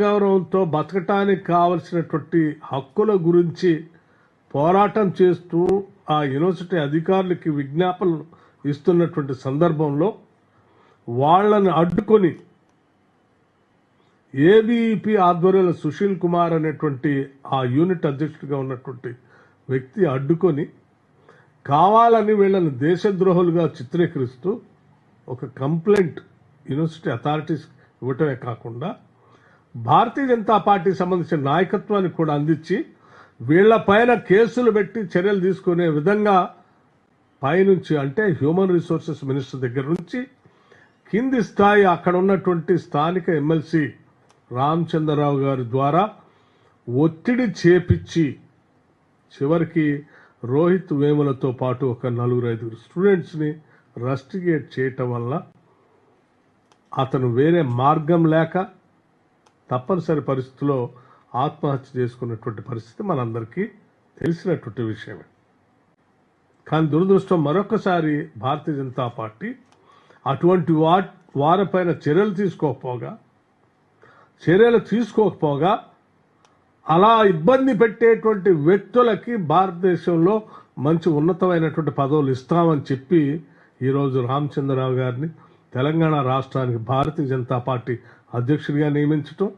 గౌరవంతో బతకటానికి కావలసినటువంటి హక్కుల గురించి పోరాటం చేస్తూ ఆ యూనివర్సిటీ అధికారులకి విజ్ఞాపనలు ఇస్తున్నటువంటి సందర్భంలో వాళ్ళని అడ్డుకొని ఏబీఈపీ ఆధ్వర్యంలో సుశీల్ కుమార్ అనేటువంటి ఆ యూనిట్ అధ్యక్షుడిగా ఉన్నటువంటి వ్యక్తి అడ్డుకొని కావాలని వీళ్ళని దేశద్రోహులుగా చిత్రీకరిస్తూ ఒక కంప్లైంట్ యూనివర్సిటీ అథారిటీస్ ఇవ్వటమే కాకుండా భారతీయ జనతా పార్టీకి సంబంధించిన నాయకత్వానికి కూడా అందించి వీళ్లపైన కేసులు పెట్టి చర్యలు తీసుకునే విధంగా పైనుంచి అంటే హ్యూమన్ రిసోర్సెస్ మినిస్టర్ దగ్గర నుంచి కింది స్థాయి అక్కడ ఉన్నటువంటి స్థానిక ఎమ్మెల్సీ రామచంద్రరావు గారి ద్వారా ఒత్తిడి చేపించి చివరికి రోహిత్ వేములతో పాటు ఒక 4-5 స్టూడెంట్స్ని రస్టిగేట్ చేయటం వల్ల అతను వేరే మార్గం లేక తప్పనిసరి పరిస్థితిలో ఆత్మహత్య చేసుకున్నటువంటి పరిస్థితి మనందరికీ తెలిసినటువంటి విషయమే. కానీ దురదృష్టం మరొకసారి భారతీయ జనతా పార్టీ అటువంటి వారిపైన చర్యలు తీసుకోకపోగా అలా ఇబ్బంది పెట్టేటువంటి వ్యక్తులకి భారతదేశంలో మంచి ఉన్నతమైనటువంటి పదవులు ఇస్తామని చెప్పి ఈరోజు రామచంద్రరావు గారిని తెలంగాణ రాష్ట్రానికి భారతీయ జనతా పార్టీ అధ్యక్షుడిగా నియమించటం,